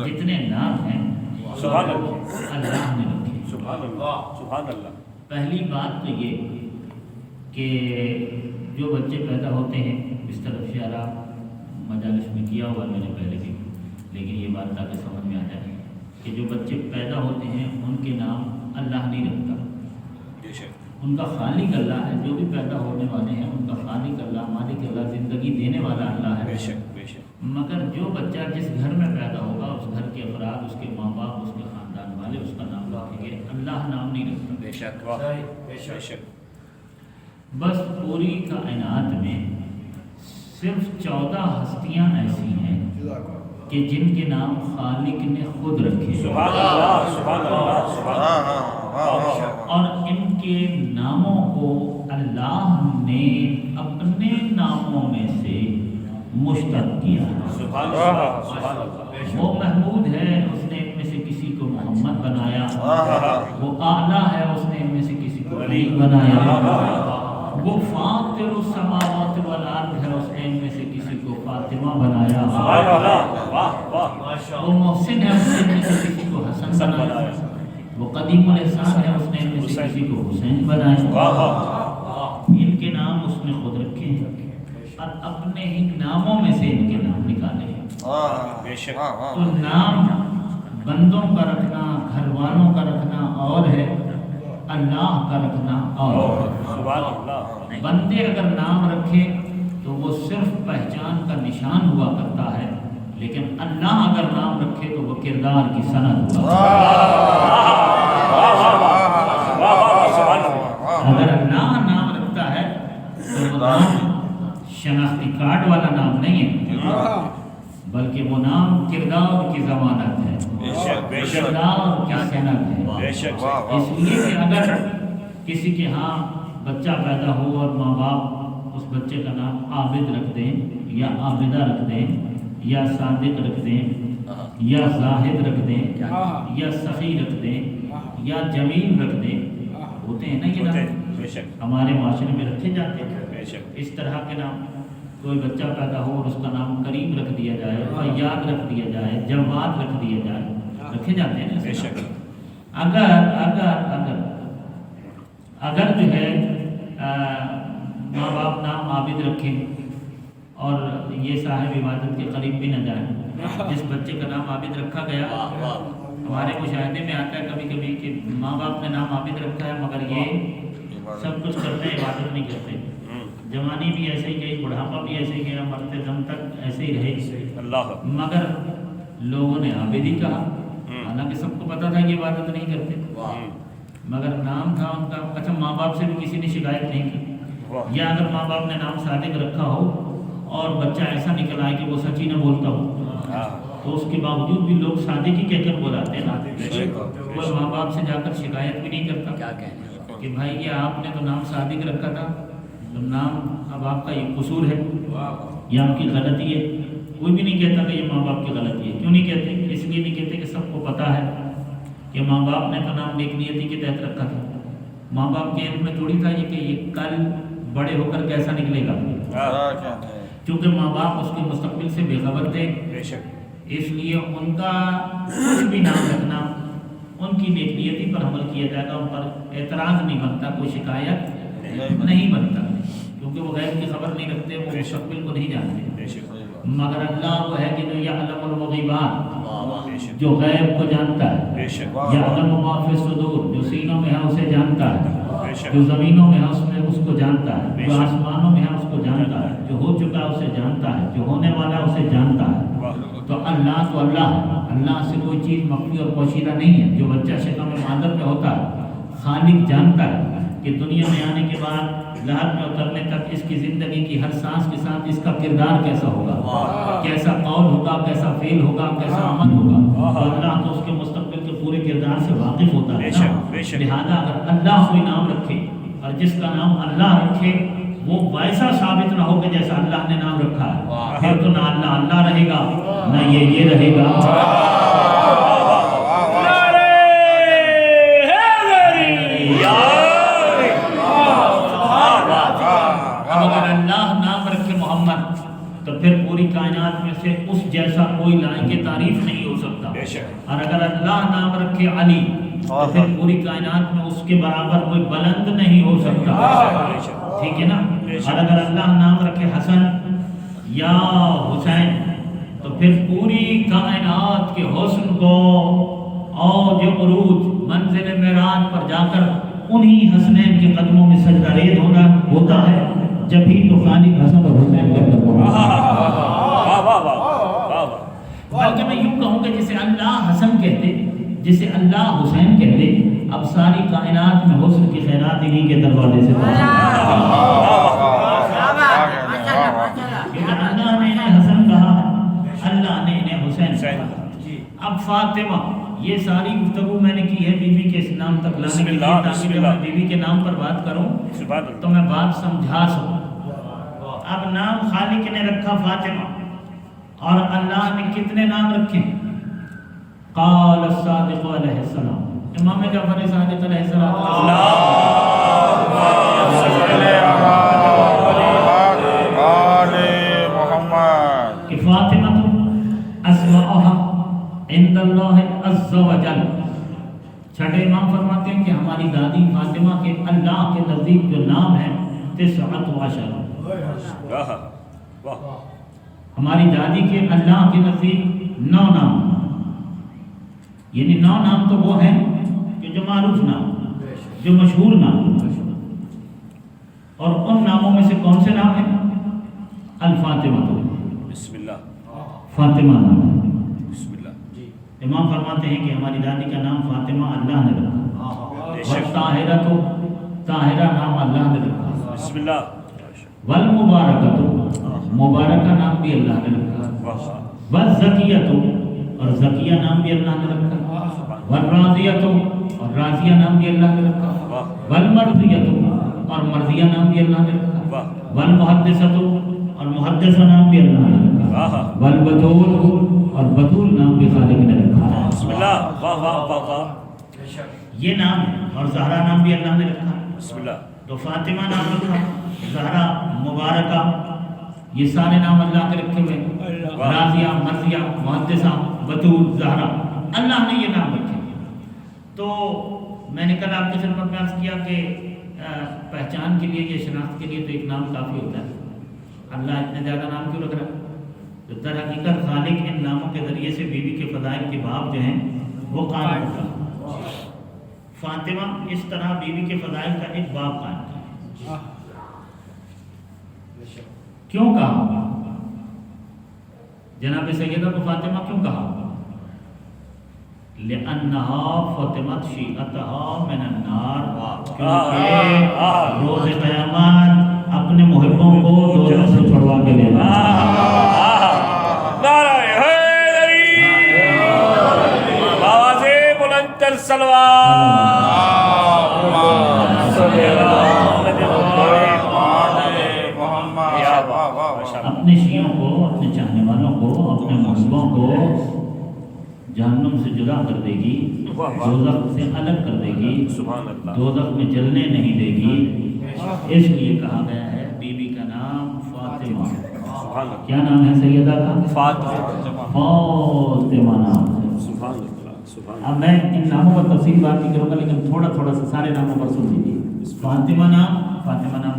جتنے نام ہیں اللہ نے رکھے۔ پہلی بات تو یہ کہ جو بچے پیدا ہوتے ہیں، اس طرف اشارہ مجالس میں کیا ہوا میں نے پہلے بھی، لیکن یہ بات تاکہ سمجھ میں آ جائے کہ جو بچے پیدا ہوتے ہیں ان کے نام اللہ نہیں رکھتا، ان کا خالق اللہ ہے۔ جو بھی پیدا ہونے والے ہیں ان کا خالق اللہ، مالک اللہ، زندگی دینے والا اللہ ہے۔ مگر جو بچہ جس گھر میں پیدا ہوگا اس گھر کے افراد، اس کے ماں باپ، اس کے خاندان والے اس کا نام رکھیں گے، اللہ نام نہیں رکھتا۔ بے شک بس پوری کائنات میں صرف 14 ہستیاں ایسی ہیں کہ جن کے نام خالق نے خود رکھے، اور ان کے ناموں کو اللہ نے اپنے ناموں میں سے مشتق کیا۔ وہ محمود ہے، اس نے ان میں سے کسی کو محمد بنایا۔ وہ اعلیٰ ہے، اس نے ان میں سے کسی کو علی بنایا۔ وہ فاطر السماوات والارض ہے، اس نے ان میں سے کسی کو فاطمہ بنایا۔ وہ محسن ہے، اس نے ان میں سے کسی کو حسن بنایا۔ وہ قدیم الاحسان ہے، اس نے ان میں سے کسی کو حسین بنایا۔ ان کے نام اس نے خود رکھے ہیں اور اپنے ہی ناموں میں سے ان کے نام نکالے ہیں۔ تو نام بندوں کا رکھنا، گھر والوں کا رکھنا اور ہے، اللہ کا رکھنا اور ہے۔ بندے اگر نام رکھے تو وہ صرف پہچان کا نشان ہوا کرتا ہے، لیکن اللہ اگر نام رکھے تو وہ کردار کی سند ہوا۔ اگر اللہ نام رکھتا ہے تو وہ نام شناختی کارڈ والا نام نہیں ہے، بلکہ وہ نام کردار کی ضمانت ہے، کردار کی سند ہے۔ اس لیے کہ اگر کسی کے ہاں بچہ پیدا ہو اور ماں باپ اس بچے کا نام عابد رکھ دیں یا عابدہ رکھ دیں یا صادق رکھ دیں یا زاہد رکھ دیں یا سخی رکھ دیں یا جمیل رکھ دیں، ہوتے ہیں نا یہ نام ہمارے معاشرے میں رکھے جاتے ہیں۔ اس طرح کے نام کوئی بچہ پیدا ہو اور اس کا نام کریم رکھ دیا جائے، فیاض رکھ دیا جائے، جواد رکھ دیا جائے، رکھے جاتے ہیں نا۔ اگر جو ہے ماں باپ نام عابد رکھیں اور یہ صاحب عبادت کے قریب بھی نہ جائیں، جس بچے کا نام عابد رکھا گیا، ہمارے مشاہدے میں آتا ہے کبھی کبھی کہ ماں باپ نے نام عابد رکھا ہے مگر یہ سب کچھ کرتے ہیں، عبادت نہیں کرتے، جوانی بھی ایسے ہی گئی، بڑھاپا بھی ایسے ہی گیا، مرتے دم تک ایسے ہی رہے اللہ، مگر لوگوں نے عابد ہی کہا، حالانکہ سب کو پتا تھا کہ عبادت نہیں کرتے، مگر نام تھا ان کا۔ اچھا، ماں باپ سے بھی کسی نے شکایت نہیں کی، یا اگر ماں باپ نے نام صادق رکھا ہو اور بچہ ایسا نکل آئے کہ وہ سچی نہ بولتا ہو تو اس کے باوجود بھی لوگ صادق ہی کہہ کر بلاتے ہیں نا، کوئی ماں باپ سے جا کر شکایت بھی نہیں کرتا کہ بھائی یہ آپ نے تو نام صادق رکھا تھا، تو نام اب آپ کا یہ قصور ہے یا آپ کی غلطی ہے، کوئی بھی نہیں کہتا کہ یہ ماں باپ کی غلطی ہے۔ کیوں نہیں کہتے؟ اس لیے نہیں کہتے کہ سب کو پتہ ہے کہ ماں باپ نے تو نام نیک نیتی کے تحت رکھا تھا، ماں باپ کے علم میں تھوڑی تھا یہ کہ یہ کل بڑے ہو کر کیسا نکلے گا، کیونکہ ماں باپ اس کے مستقبل سے بے خبر تھے، اس لیے ان کا کچھ بھی نام رکھنا ان کی نیک نیتی پر عمل کیا جائے گا، ان پر اعتراض نہیں بنتا، کوئی شکایت نہیں بنتا، کیونکہ وہ غیب کی خبر نہیں رکھتے، وہ مستقبل کو نہیں جانتے۔ مگر اللہ وہ ہے کہ جو یعلم الغیبات، جو غیب کو جانتا ہے، یعلم ما فی الصدور، جو سینوں میں ہے اسے جانتا ہے، جو زمینوں میں ہے اس کو جانتا ہے، جو آسمانوں میں ہے اس کو جانتا ہے، جو ہو چکا ہے اسے جانتا ہے، جو ہونے والا ہے اسے جانتا ہے۔ تو اللہ ہے، اللہ سے کوئی چیز مخفی اور پوشیدہ نہیں ہے۔ جو بچہ شکم مادر میں ہوتا ہے، خالق جانتا ہے کہ دنیا میں آنے کے بعد لحد میں اترنے تک اس کی زندگی کی ہر سانس کے ساتھ اس کا کردار کیسا ہوگا، کیسا قول ہوگا، کیسا فعل ہوگا، کیسا عمل ہوگا۔ تو اللہ تو اس کے مستقبل کے پورے کردار سے واقف ہوتا ہے نا، لہذا اگر اللہ کوئی نام رکھے اور جس کا نام اللہ رکھے وہ ویسا ثابت نہ ہو کہ جیسا اللہ نے نام رکھا ہے، پھر تو نہ اللہ رہے گا نہ یہ رہے گا۔ اگر اللہ نام رکھے محمد تو پھر پوری کائنات میں سے اس جیسا کوئی لائق تعریف نہیں ہو سکتا، اور اگر اللہ نام رکھے علی تو پھر پوری کائنات میں اس کے برابر کوئی بلند نہیں ہو سکتا، ٹھیک ہے نا۔ اور اگر اللہ نام رکھے حسن یا حسین تو پھر پوری کائنات کے حسن کو اور جو عروج منزل معراج پر جا کر انہی حسنین کے قدموں میں سجدہ ریز ہوتا ہے، جب ہی تو خالق حسن اور حسین کا بلکہ میں یوں کہوں کہ جسے اللہ حسن کہتے، جسے اللہ حسین کہتے، اب ساری کائنات میں حسن کی خیرات انہی کے دروازے سے کیونکہ اللہ نے انہیں حسن کہا ہے، اللہ نے انہیں حسین کہا۔ اب فاطمہ، یہ ساری گفتگو میں نے کی ہے بی بی کے اس نام تک لانے کے لیے، تاکہ جب میں بی بی کے نام پر بات کروں تو میں بات سمجھا سکوں۔ اب نام خالق نے رکھا فاطمہ، اور اللہ نے کتنے نام رکھے؟ قال الصادق علیہ السلام، امام جعفر صادق علیہ السلام کہ فاطمہ اسماءها عند اللہ عز و جل، چھٹے امام فرماتے ہیں کہ ہماری دادی فاطمہ کے اللہ کے نزدیک جو نام ہے 19، ہماری دادی کے اللہ کے نزدیک 9 نام، یعنی 9 نام تو وہ ہیں کہ جو معروف نام، جو مشہور نام، اور ان ناموں میں سے کون سے نام ہیں؟ الفاطمہ، بسم اللہ، فاطمہ نام ہے۔ بسم اللہ، امام فرماتے ہیں کہ ہماری دادی کا نام فاطمہ اللہ نے رکھا، طاہرہ نام اللہ نے رکھا، بسم اللہ، والمبارکۃ، مبارکہ نام بھی اللہ نے رکھا، والزکیۃ، اور زکیہ نام بھی اللہ نے رکھا، والراضیۃ، اور راضیہ نام بھی اللہ نے رکھا، والمرضیۃ، اور مرضیہ نام بھی اللہ نے رکھا، والمحدثۃ، اور محدثہ نام بھی اللہ نے رکھا، والبتول، اور بتول نام بھی خالق نے رکھا۔ بسم اللہ، واہ واہ واہ واہ، یہ نام، اور زہرا نام بھی اللہ نے رکھا۔ بسم اللہ، تو فاطمہ نام رکھا، زہرا، مبارکہ، یہ سارے نام اللہ کے رکھے ہوئے، راضیہ، مرضیہ، محدثہ، بتول، زہرا، اللہ نے یہ نام رکھے۔ تو میں نے کل آپ کی خدمت میں عرض کیا کہ پہچان کے لیے، یہ شناخت کے لیے تو ایک نام کافی ہوتا ہے، اللہ اتنے زیادہ نام کیوں رکھ رہا ہے؟ تو در حقیقت خالق ان ناموں کے ذریعے سے بی بی کے فضائل کے باب جو ہیں وہ قائم ہوتا ہے۔ فاطمہ اس طرح بی بی کے فضائل کا ایک باب قائم کیا۔ کیوں کہا جناب سیدہ کو فاطمہ کیوں کہا؟ لِأَنَّهَا فَطِمَتْ شِيئَتَهَا مِنَ النَّارِ، کیونکہ روز قیامت اپنے محبوں کو دوزخ سے چھڑوا کے لے جائے۔ نعرہ حیدری، آواز بلند تر صلوات، اپنے شیعوں کو، اپنے چاہنے والوں کو، اپنے محبوں کو جہنم سے جدا کر دے گی، دوزخ سے الگ کر دے گی، دوزخ میں جلنے نہیں دے گی۔ اس لیے کہا گیا ہے بی بی کا نام فاطمہ۔ کیا نام ہے سیدہ کا؟ فاطمہ نام ہے۔ اب میں ان ناموں پر تفصیل بات نہیں کروں گا، لیکن تھوڑا تھوڑا سا سارے ناموں پر سن لیجیے۔ فاطمہ نام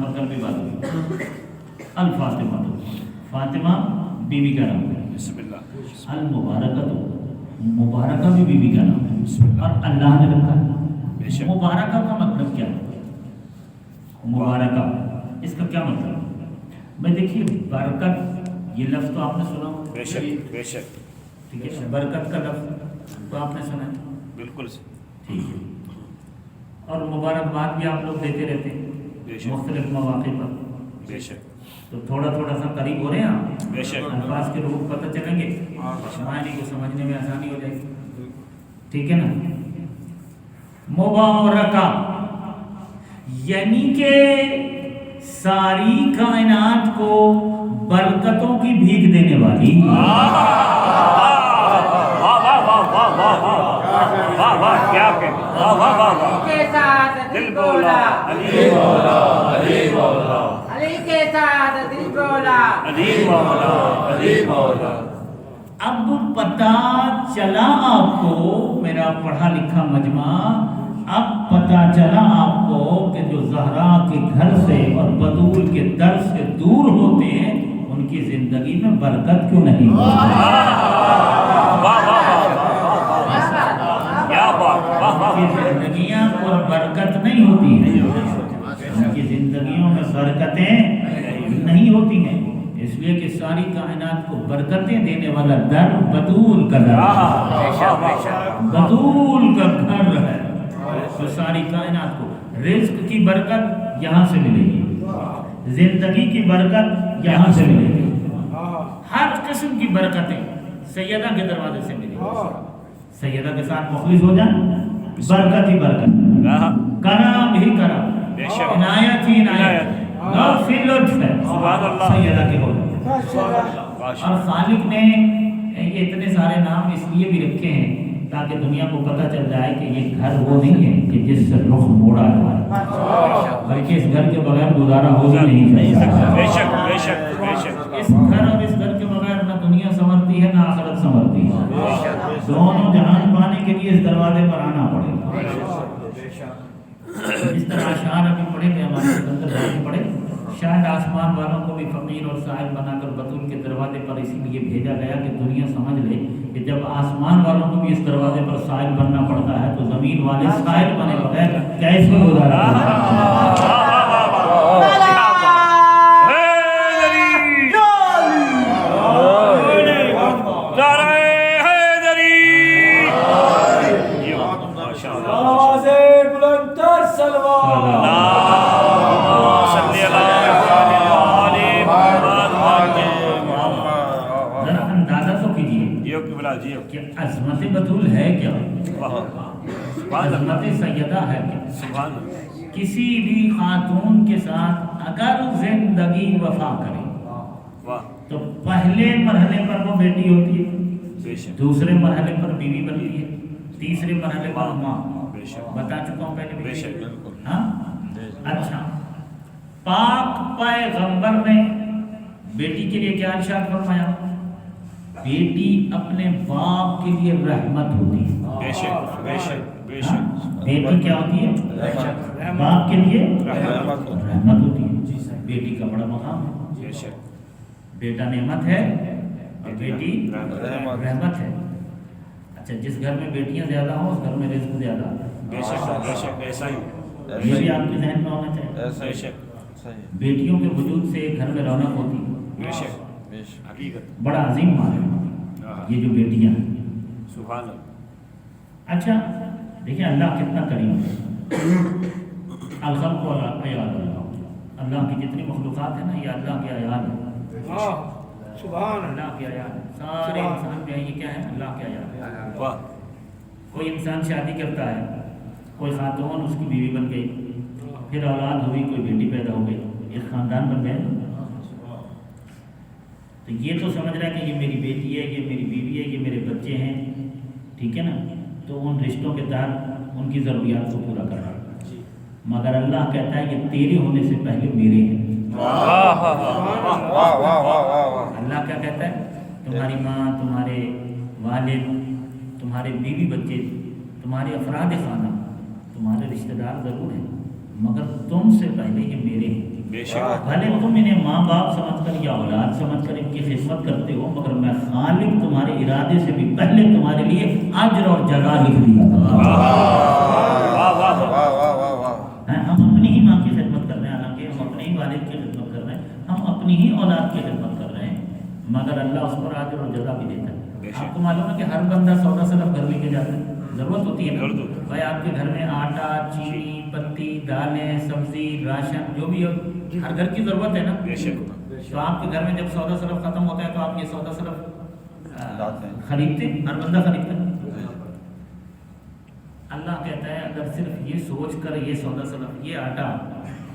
پر کل بھی بات ہوئی۔ الفاطمہ، فاطمہ بی بی کا نام ہے۔ المبارکہ، مبارکہ بھی بی بی کا نام ہے، اور اللہ نے رکھا ہے۔ مبارکہ کا مطلب کیا ہے؟ مبارکہ اس کا کیا مطلب ہے؟ بھائی دیکھیے، برکت یہ لفظ تو آپ نے سنا ہوگا، بے شک بے شک، ٹھیک ہے، برکت کا لفظ تو آپ نے سنا ہے، بالکل ٹھیک ہے، اور مبارکباد بھی آپ لوگ دیتے رہتے ہیں مختلف مواقع پر، بے شک، تو تھوڑا تھوڑا سا قریب ہو رہے ہیں آپ، بے شک، الفاظ کے روح پتہ چلیں گے، معنی کو سمجھنے میں آسانی ہو جائے گی، ٹھیک ہے نا۔ مبارکہ یعنی کہ ساری کائنات کو برکتوں کی بھیک دینے والی، کیا دل بولا علی مولا، علی مولا، علی کے ساتھ دل بولا، علی مولا، علی مولا۔ اب پتہ چلا آپ کو، میرا پڑھا لکھا مجمع، اب پتہ چلا آپ کو کہ جو زہرا کے گھر سے اور بطول کے در سے دور ہوتے ہیں ان کی زندگی میں برکت کیوں نہیں ہوتی؟ ان کی زندگیاں پر برکت نہیں ہوتی ہیں، ان کی زندگیوں میں برکتیں نہیں ہوتی ہیں، اس لیے کہ ساری کائنات کو برکتیں دینے والا در بطول کا در ہے، بطول کا گھر ہے، تو ساری کائنات کو رزق کی برکت یہاں سے ملے گی، زندگی کی برکت یہاں سے ملے گی، ہر قسم کی برکتیں سیدہ کے دروازے سے ملے گی۔ سیدہ کے ساتھ مخلص ہو جائیں، برکت ہی برکت، کرم ہی کرم، عنایت ہی عنایت، لطف ہی لطف ہے سیدہ کے ہو جائیں۔ اور خالق نے یہ اتنے سارے نام اس لیے بھی رکھے ہیں تاکہ دنیا کو پتہ چل جائے کہ یہ گھر وہ نہیں ہے کہ جس سے رخ موڑا ہے، بلکہ اس گھر کے بغیر گزارا ہو ہی نہیں سکتا۔ بے شک بے شک بے شک، اس گھر اور اس گھر کے بغیر نہ دنیا سنورتی ہے نہ آخرت سنورتی ہے، دونوں جہان پانے کے لیے اس دروازے پر آنا پڑے گا۔ اس طرح اشعار ابھی پڑھے گئے، ہمارے سکندر بھائی نے پڑھے، شاید آسمان والوں کو بھی فقیر اور سائل بنا کر بطول کے دروازے پر اسی لیے بھیجا گیا کہ دنیا سمجھ لے کہ جب آسمان والوں کو بھی اس دروازے پر سائل بننا پڑتا ہے تو زمین والے سائل بنے بغیر کیسے گزارا؟ کہ عظمت بطول ہے کیا، عظمت سیدہ ہے کیا؟ کسی بھی خاتون کے ساتھ اگر زندگی وفا کرے تو پہلے مرحلے پر وہ بیٹی ہوتی ہے، دوسرے مرحلے پر بیوی بنتی ہے، تیسرے مرحلے پر ماں، بتا چکا ہوں پہلے بھی۔ ہاں اچھا، پاک پیغمبر نے بیٹی کے لیے کیا ارشاد فرمایا؟ بیٹی اپنے باپ کے لیے رحمت ہوتی ہے، بے شک بے شک بے شک، بیٹی کیا ہوتی ہے؟ باپ کے لیے رحمت ہوتی ہے، بیٹی کا بڑا مقام ہے، بے شک، بیٹا نعمت ہے اور بیٹی رحمت ہے۔ اچھا، جس گھر میں بیٹیاں زیادہ ہوں اس گھر میں رزق زیادہ ہے، بے شک بے شک، ایسا ہی، یہ بھی آپ کے ذہن میں ہونا چاہیے۔ بے شک، بیٹیوں کے وجود سے ایک گھر میں رونق ہوتی ہے، حقیقت بڑا عظیم مال ہے یہ جو بیٹیاں ہیں. سبحان اللہ. اچھا دیکھیں اللہ کتنا کریم ہے. الخلق عیال اللہ، اللہ کی جتنی مخلوقات ہیں نا یہ اللہ کے عیال ہیں. سبحان اللہ کے عیال سارے انسان جو ہیں یہ کیا ہے؟ اللہ کے عیال ہیں. واہ. کوئی انسان شادی کرتا ہے، کوئی خاتون اس کی بیوی بن گئی، پھر اولاد ہوئی، کوئی بیٹی پیدا ہو گئی، ایک خاندان بن گئے. تو یہ تو سمجھ رہا ہے کہ یہ میری بیٹی ہے، یہ میری بیوی ہے، یہ میرے بچے ہیں، ٹھیک ہے نا. تو ان رشتوں کے تحت ان کی ضروریات کو پورا کر رہا ہے. مگر اللہ کہتا ہے یہ تیرے ہونے سے پہلے میرے ہیں. اللہ کیا کہتا ہے؟ تمہاری ماں، تمہارے والد، تمہارے بیوی بچے، تمہارے افراد خانہ، تمہارے رشتہ دار ضرور ہیں مگر تم سے پہلے یہ میرے ہیں. بھلے تم انہیں ماں باپ سمجھ کر یا اولاد سمجھ کر ان کی خدمت کرتے ہو مگر میں خالق تمہارے ارادے سے بھی پہلے تمہارے لیے اجر اور جزا لکھ دیا. ہم اپنی ہی ماں کی خدمت کر رہے ہیں، حالانکہ ہم اپنے ہی والد کی خدمت کر رہے ہیں، ہم اپنی ہی اولاد کی خدمت کر رہے ہیں مگر اللہ اس پر اجر اور جزا بھی دیتا ہے. آپ کو معلوم ہے کہ ہر بندہ سودا صرف گھر لے کے جاتا ہے. ضرورت ہوتی ہے نا بھائی آپ کے گھر میں آٹا، چینی، پتی، دالیں، سبزی، راشن جو بھی ہر گھر کی ضرورت ہے نا. تو آپ کے گھر میں جب سودا صرف ختم ہوتا ہے تو آپ یہ سودا صرف خریدتے، ہر بندہ خریدتا ہے. اللہ کہتا ہے اگر صرف یہ سوچ کر یہ سودا صرف، یہ آٹا،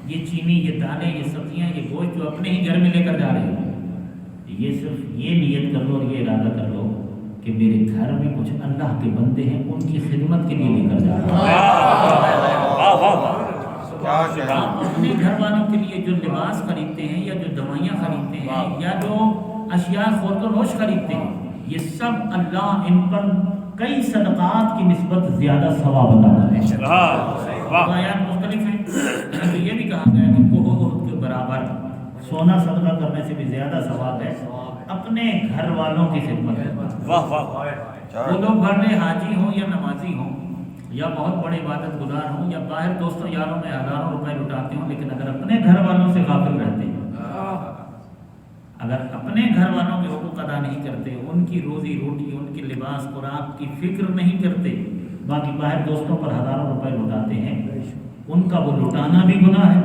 یہ چینی، یہ دالیں، یہ سبزیاں، یہ گوشت جو اپنے ہی گھر میں لے کر جا رہے ہیں، یہ صرف یہ نیت کر لو اور یہ ارادہ کر لو کہ میرے گھر میں کچھ اللہ کے بندے ہیں ان کی خدمت کے لیے لے کر جا رہے ہیں. آپ اپنے گھر والوں کے لیے جو لباس خریدتے ہیں یا جو دوائیاں خریدتے ہیں یا جو اشیاء خورد و نوش خریدتے ہیں یہ سب اللہ ان پر کئی صدقات کی نسبت زیادہ ثواب عطا کرتا ہے. آیات مختلف ہیں تو یہ بھی کہا گیا کہ کوہ احد کے برابر سونا صدقہ کرنے سے بھی زیادہ ثواب ہے اپنے گھر والوں کی خدمت کرنا. وہ لوگ بڑے حاجی ہوں یا نمازی ہوں یا بہت بڑے عبادت گزار ہوں یا باہر دوستوں یاروں میں ہزاروں روپے لٹاتے ہوں لیکن اگر اپنے گھر والوں سے غافل رہتے ہیں، اگر اپنے گھر والوں کے حقوق ادا نہیں کرتے، ان کی روزی روٹی، ان کے لباس خوراک کی فکر نہیں کرتے، باقی باہر دوستوں پر ہزاروں روپے لٹاتے ہیں، ان کا وہ لٹانا بھی گناہ ہے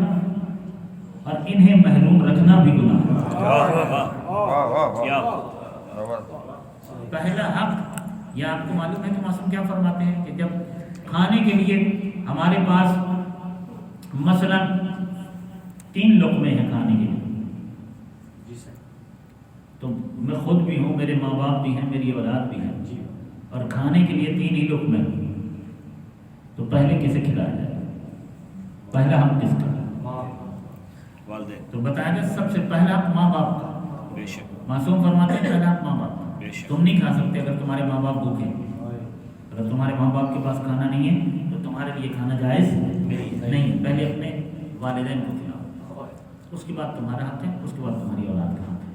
اور انہیں محروم رکھنا بھی گناہ ہے. پہلا حق یہ آپ کو معلوم ہے کہ معصوم کیا فرماتے ہیں کہ جب کھانے کے لیے ہمارے پاس مثلا 3 لقمے ہیں کھانے کے لیے، تو میں خود بھی ہوں، میرے ماں باپ بھی ہیں، میری اولاد بھی ہیں اور کھانے کے لیے 3 ہی لقمے ہیں، تو پہلے کسے کھلایا جائے؟ پہلا حق کس کا؟ تو بتایا گیا سب سے پہلا حق ماں باپ کا. معصوم فرماتے ہیں پہلا حق ماں باپ کا. تم نہیں کھا سکتے اگر تمہارے ماں باپ بھوکے، اگر تمہارے ماں باپ کے پاس کھانا نہیں ہے تو تمہارے لیے کھانا جائز نہیں. پہلے اپنے والدین کو کھلاؤ، اس کے بعد تمہارا حق ہے، اس کے بعد تمہاری اولاد کا حق ہے.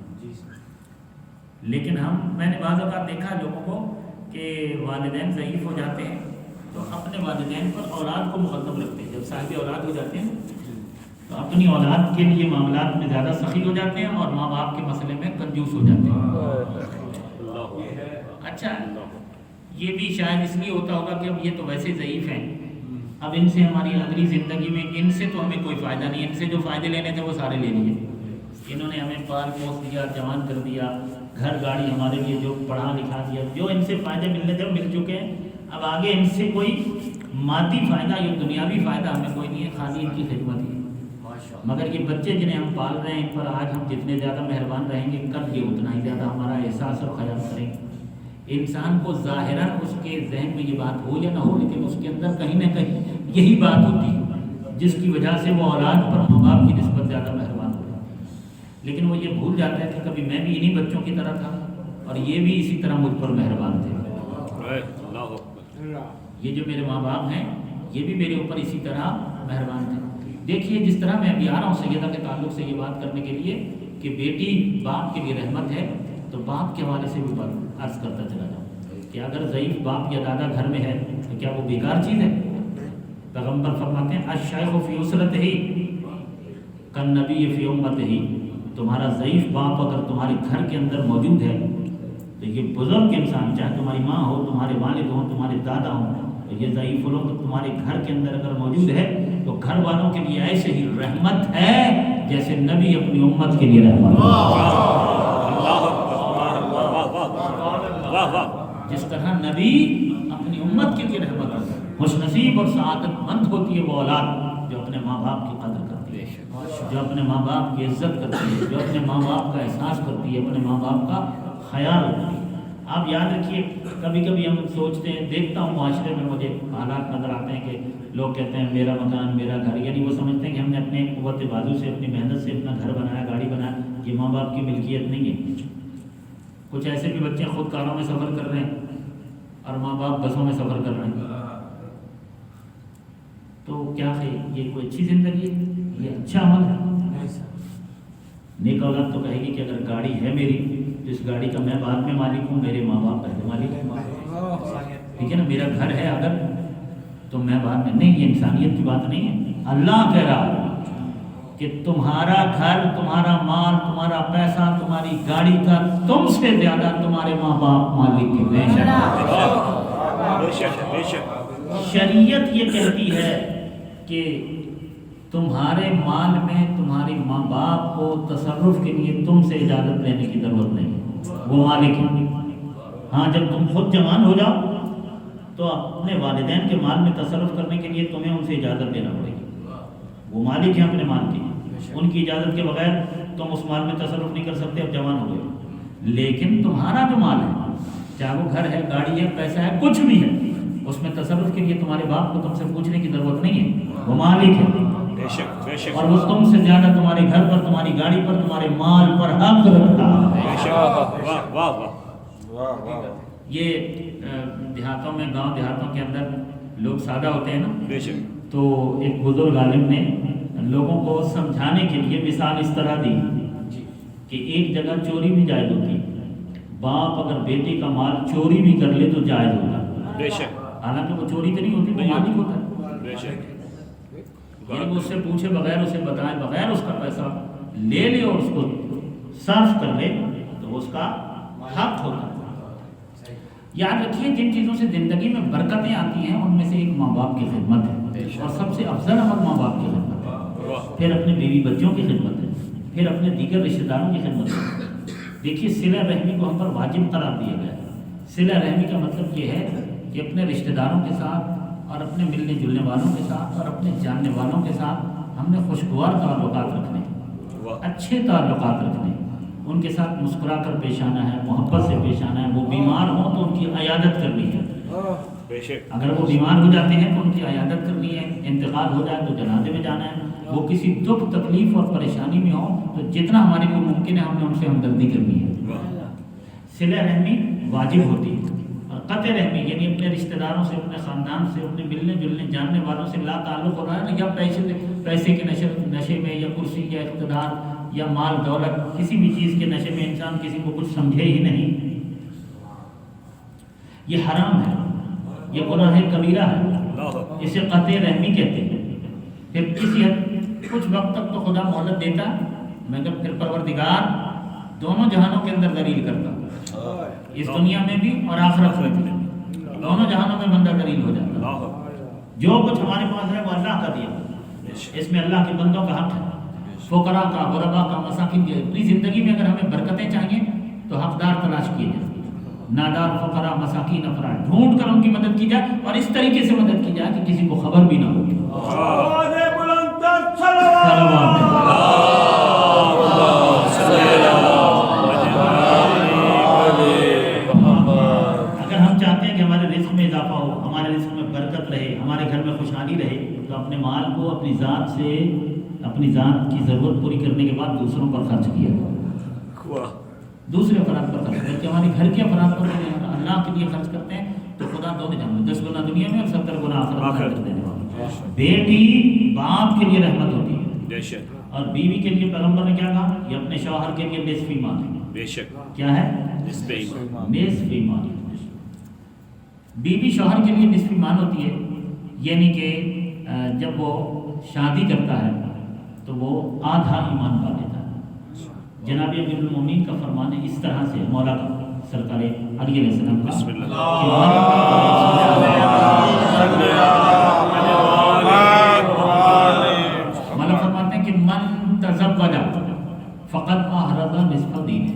لیکن میں نے بعض اوقات دیکھا لوگوں کو کہ والدین ضعیف ہو جاتے ہیں تو اپنے والدین پر اولاد کو مقدم رکھتے ہیں. جب صاحب اولاد ہو جاتے ہیں تو اپنی اولاد کے لیے معاملات میں زیادہ سخی ہو جاتے ہیں اور ماں باپ کے مسئلے میں کنجوس ہو جاتے ہیں. اچھا یہ بھی شاید اس لیے ہوتا ہوگا کہ اب یہ تو ویسے ضعیف ہیں، اب ان سے ہماری اگلی زندگی میں ان سے تو ہمیں کوئی فائدہ نہیں، ان سے جو فائدے لینے تھے وہ سارے لے لیے. انہوں نے ہمیں پال پوس دیا، جوان کر دیا، گھر گاڑی ہمارے لیے جو پڑھا لکھا دیا، جو ان سے فائدے ملنے تھے وہ مل چکے ہیں. اب آگے ان سے کوئی مادی فائدہ یا دنیاوی فائدہ ہمیں کوئی نہیں ہے، خالی ان کی خدمت ہی. مگر یہ بچے جنہیں ہم پال رہے ہیں ان پر آج ہم جتنے زیادہ مہربان رہیں گے کل یہ اتنا ہی زیادہ ہمارا احساس اور خیال کریں گے. انسان کو ظاہراً اس کے ذہن میں یہ بات ہو یا نہ ہو لیکن اس کے اندر کہیں نہ کہیں یہی بات ہوتی ہے جس کی وجہ سے وہ اولاد پر ماں باپ کی نسبت زیادہ مہربان ہو جاتا ہے. لیکن وہ یہ بھول جاتا ہے کہ کبھی میں بھی انہی بچوں کی طرح تھا اور یہ بھی اسی طرح مجھ پر مہربان تھے. یہ جو میرے ماں باپ ہیں یہ بھی میرے اوپر اسی طرح مہربان تھے. دیکھیے جس طرح میں ابھی آ رہا ہوں سیدہ کے تعلق سے یہ بات کرنے کے لیے کہ بیٹی باپ کے لیے رحمت ہے تو باپ کے حوالے سے بھی بات عرض کرتا چلا جاؤں کہ اگر ضعیف باپ یا دادا گھر میں ہے تو کیا وہ بیکار چیز ہے؟ پیغمبر فرماتے ہیں الشیخ فی اسرتہ کالنبی فی امتہ، تمہارا ضعیف باپ اگر تمہارے گھر کے اندر موجود ہے تو یہ بزرگ انسان، چاہے تمہاری ماں ہو، تمہارے والد ہوں، تمہارے دادا ہوں، تو یہ ضعیف لوگ تمہارے گھر کے اندر اگر موجود ہے تو گھر والوں کے لیے ایسے ہی رحمت ہے جیسے نبی اپنی امت کے لیے رحمت ہے، جس طرح نبی اپنی امت کے لیے رحمت ہے۔ خوش نصیب اور سعادت مند ہوتی ہے وہ اولاد جو اپنے ماں باپ کی قدر کرتی ہے، جو اپنے ماں باپ کی عزت کرتی ہے، جو اپنے ماں باپ کا احساس کرتی ہے، اپنے ماں باپ کا خیال رکھتی ہے۔ آپ یاد رکھیے، کبھی کبھی ہم سوچتے ہیں، دیکھتا ہوں معاشرے میں مجھے حالات نظر آتے ہیں کہ لوگ کہتے ہیں میرا مکان میرا گھر، یعنی وہ سمجھتے ہیں کہ ہم نے اپنے قوت بازو سے اپنی محنت سے اپنا گھر بنایا، گاڑی بنایا، یہ ماں باپ کی ملکیت نہیں ہے۔ کچھ ایسے بھی بچے خود کاروں میں سفر کر رہے ہیں اور ماں باپ بسوں میں سفر کر رہے ہیں، تو کیا ہے یہ کوئی اچھی زندگی ہے؟ یہ اچھا عمل ہے؟ نیک اولاد تو کہے گی کہ اگر گاڑی ہے میری تو اس گاڑی کا میں بعد میں مالک ہوں، میرے ماں باپ پہلے مالک ہیں، ٹھیک ہے نا؟ میرا گھر ہے اگر تو میں بعد میں نہیں، یہ انسانیت کی بات نہیں ہے۔ اللہ کہہ رہا ہے کہ تمہارا گھر، تمہارا مال، تمہارا پیسہ، تمہاری گاڑی کا تم سے زیادہ تمہارے ماں باپ مالک ہیں۔ شریعت یہ کہتی ہے کہ تمہارے مال میں تمہاری ماں باپ کو تصرف کے لیے تم سے اجازت لینے کی ضرورت نہیں، وہ مالک ہیں۔ ہاں جب تم خود جوان ہو جاؤ تو اپنے والدین کے مال میں تصرف کرنے کے لیے تمہیں ان سے اجازت لینا پڑے گی، وہ مالک ہیں اپنے مال کے، ان کی اجازت کے بغیر تم اس مال میں تصرف نہیں کر سکتے، اب جوان ہو گئے۔ لیکن تمہارا جو مال ہے، چاہے وہ گھر ہے، گاڑی ہے، پیسہ ہے، کچھ بھی ہے، اس میں تصرف کے لیے تمہارے باپ کو تم سے پوچھنے کی ضرورت نہیں ہے، وہ مالک ہے، اور وہ تم سے زیادہ تمہارے گھر پر، تمہاری گاڑی پر، تمہارے مال پر حق رکھتا ہے۔ یہ دیہاتوں میں، گاؤں دیہاتوں کے اندر لوگ سادہ ہوتے ہیں نا، تو ایک بزرگ عالم نے لوگوں کو سمجھانے کے لیے مثال اس طرح دی کہ ایک جگہ چوری بھی جائز ہوتی ہے، باپ اگر بیٹے کا مال چوری بھی کر لے تو جائز ہوتا ہے، حالانکہ وہ چوری تو نہیں ہوتی، وہ مالک ہوتا ہے، یعنی اس سے پوچھے بغیر، اسے بتائے بغیر اس کا پیسہ لے لے اور اس کو صرف کر لے تو اس کا حق ہوتا ہے۔ یاد رکھیے، جن چیزوں سے زندگی میں برکتیں آتی ہیں ان میں سے ایک ماں باپ کی خدمت ہے، اور سب سے افضل عمل ماں باپ کی خدمت ہے، پھر اپنے بیوی بچوں کی خدمت ہے، پھر اپنے دیگر رشتہ داروں کی خدمت ہے۔ دیکھیے، صلہ رحمی کو ہم پر واجب قرار دیا گیا ہے۔ صلہ رحمی کا مطلب یہ ہے کہ اپنے رشتہ داروں کے ساتھ اور اپنے ملنے جلنے والوں کے ساتھ اور اپنے جاننے والوں کے ساتھ ہم نے خوشگوار تعلقات رکھنے، اچھے تعلقات رکھنے، ان کے ساتھ مسکرا کر پیش آنا ہے، محبت سے پیش آنا ہے۔ وہ بیمار ہوں تو ان کی عیادت کرنی ہے، اگر وہ بیمار ہو جاتے ہیں تو ان کی عیادت کرنی ہے، انتقال ہو جائے تو جنازے میں جانا ہے، وہ کسی دکھ تکلیف اور پریشانی میں ہوں تو جتنا ہمارے لیے ممکن ہے ہم نے ان سے ہمدردی کرنی ہے۔ صلہ رحمی واجب ہوتی ہے، اور قطع رحمی یعنی اپنے رشتہ داروں سے، اپنے خاندان سے، اپنے ملنے جلنے جاننے والوں سے لا تعلق ہو رہا ہے، یا پیسے کے نشے میں، یا کرسی یا اقتدار یا مال دولت، کسی بھی چیز کے نشے میں انسان کسی کو کچھ سمجھے ہی نہیں، یہ حرام ہے، یہ گناہ کبیرہ ہے، اسے قطع رحمی کہتے ہیں۔ پھر کسی حد کچھ وقت تک تو خدا مہلت دیتا ہے، مگر پھر پروردگار دونوں جہانوں کے اندر ذلیل کرتا، اس دنیا میں بھی اور آخرت میں بھی، دونوں جہانوں میں بندہ ذلیل ہو جاتا۔ جو کچھ ہمارے پاس ہے وہ اللہ کا دیا، اس میں اللہ کے بندوں کا حق ہے، فقراء کا، غرباء کا، مساکین کی۔ اپنی زندگی میں اگر ہمیں برکتیں چاہیے تو حقدار تلاش کیے جائیں، نادار، فقراء، مساکین، افراد ڈھونڈ کر ان کی مدد کی جائے، اور اس طریقے سے مدد کی جائے کہ کسی کو خبر بھی نہ ہو۔ اگر ہم چاہتے ہیں کہ ہمارے رزق میں اضافہ ہو، ہمارے رزق میں برکت رہے، ہمارے گھر میں خوشحالی رہے، تو اپنے مال کو اپنی ذات سے، اپنی ذات کی ضرورت پوری کرنے کے بعد دوسروں پر خرچ کیا، دوسرے افراد پر خرچ کرتے، ہمارے گھر کے افراد پر اللہ کے لیے خرچ کرتے ہیں تو خدا دونوں جہاں 10 گنا دنیا میں اور 70 گنا آخرت میں دینے والا۔ بیٹی باپ کے لیے رحمت ہوتی ہے، اور بیوی کے لیے پیغمبر نے کیا کہا؟ یہ اپنے شوہر کے لیے نصف ایمان ہے۔ کیا ہے؟ نصف ایمان۔ بیوی شوہر کے لیے نصف ایمان ہوتی ہے، یعنی کہ جب وہ شادی کرتا ہے تو وہ آدھا ایمان پا لیتا ہے، جناب امیر المومنین کا فرمان ہے اس طرح سے مولا کا سرکار علی علیہ السلام کا بسم اللہ مولا فرماتے ہیں کہ من تزوج فقد احرز نصف دینہ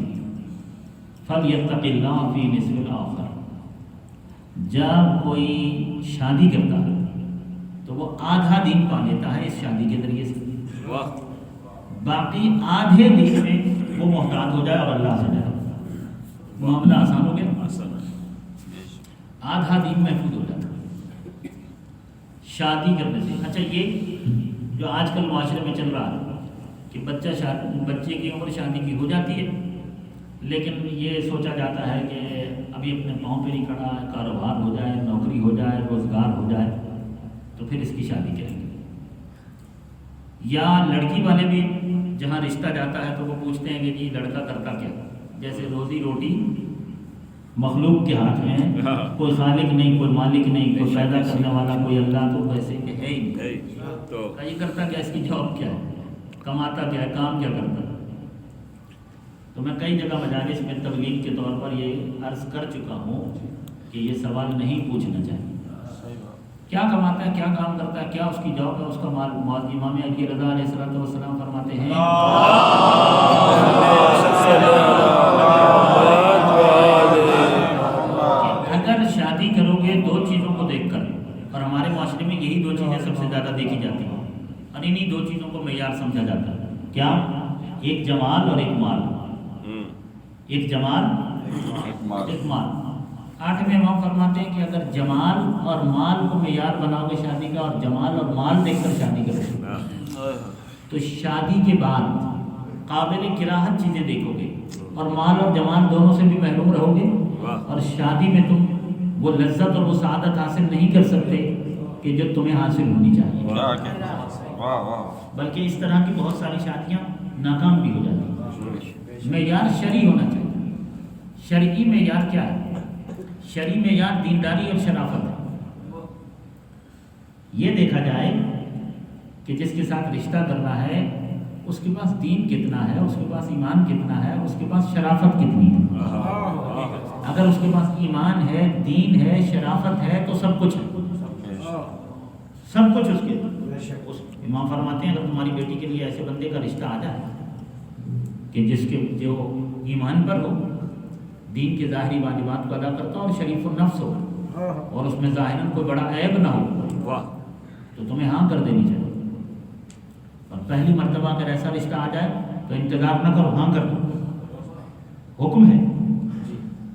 فلیتق اللہ فی نصف الاخر. جب کوئی شادی کرتا ہے تو وہ آدھا دین پا لیتا ہے اس شادی کے ذریعے سے، باقی آدھے دین میں وہ محتاط ہو جائے اور اللہ سے ڈرے. معاملہ آسان ہو گیا، آدھا دین محفوظ ہو جاتا ہے شادی کرنے سے. اچھا یہ جو آج کل معاشرے میں چل رہا ہے کہ بچے کی عمر شادی کی ہو جاتی ہے، لیکن یہ سوچا جاتا ہے کہ ابھی اپنے پاؤں پہ نہیں کھڑا ہے، کاروبار ہو جائے، نوکری ہو جائے، روزگار ہو جائے تو پھر اس کی شادی کریں گے. یا لڑکی والے بھی جہاں رشتہ جاتا ہے تو وہ پوچھتے ہیں کہ جی لڑکا کرتا کیا، جیسے روزی روٹی مخلوق کے ہاتھ میں ہے، کوئی خالق نہیں، کوئی مالک نہیں، کوئی پیدا کرنے والا کوئی اللہ تو ویسے کہ ہے ہی نہیں. یہ کرتا کیا، اس کی جاب کیا ہے، کماتا کیا ہے، کام کیا کرتا ہے. تو میں کئی جگہ مجالس میں تبلیغ کے طور پر یہ عرض کر چکا ہوں کہ یہ سوال نہیں پوچھنا چاہیے. کیا کماتا ہے، کیا کام کرتا ہے، کیا اس کی جاب ہے، اس کا مال. امام علی رضا علیہ السلام فرماتے ہیں اگر شادی کرو گے دو چیزوں کو دیکھ کر، اور ہمارے معاشرے میں یہی دو چیزیں سب سے زیادہ دیکھی جاتی ہیں اور انہی دو چیزوں کو معیار سمجھا جاتا ہے. کیا؟ ایک جمال اور ایک مال. ایک جمال ایک مال. 8ویں امام فرماتے ہیں کہ اگر جمال اور مال کو معیار بناؤ گے شادی کا، اور جمال اور مال دیکھ کر شادی کرو گے تو شادی کے بعد قابل کراہت چیزیں دیکھو گے، اور مال اور جمال دونوں سے بھی محروم رہو گے، اور شادی میں تم وہ لذت اور وہ سعادت حاصل نہیں کر سکتے کہ جو تمہیں حاصل ہونی چاہیے. بلکہ اس طرح کی بہت ساری شادیاں ناکام بھی ہو جاتی ہیں. معیار شرعی ہونا چاہیے. شرعی معیار کیا ہے؟ شرعی معیار دینداری اور شرافت ہے. یہ دیکھا جائے کہ جس کے ساتھ رشتہ کرنا ہے اس کے پاس دین کتنا ہے، اس کے پاس ایمان کتنا ہے، اس کے پاس شرافت کتنی ہے. اگر اس کے پاس ایمان ہے، دین ہے، شرافت ہے تو سب کچھ ہے، سب کچھ اس کے. امام فرماتے ہیں اگر تمہاری بیٹی کے لیے ایسے بندے کا رشتہ آ جائے کہ جس کے جو ایمان پر ہو، دین کے ظاہری واجبات کو ادا کرتا ہو اور شریف النفس ہو، اور اس میں ظاہراً کوئی بڑا عیب نہ ہو، تو تمہیں ہاں کر دینی چاہیے. اور پہلی مرتبہ اگر ایسا رشتہ آ جائے تو انتظار نہ کرو، ہاں کر دو، حکم ہے.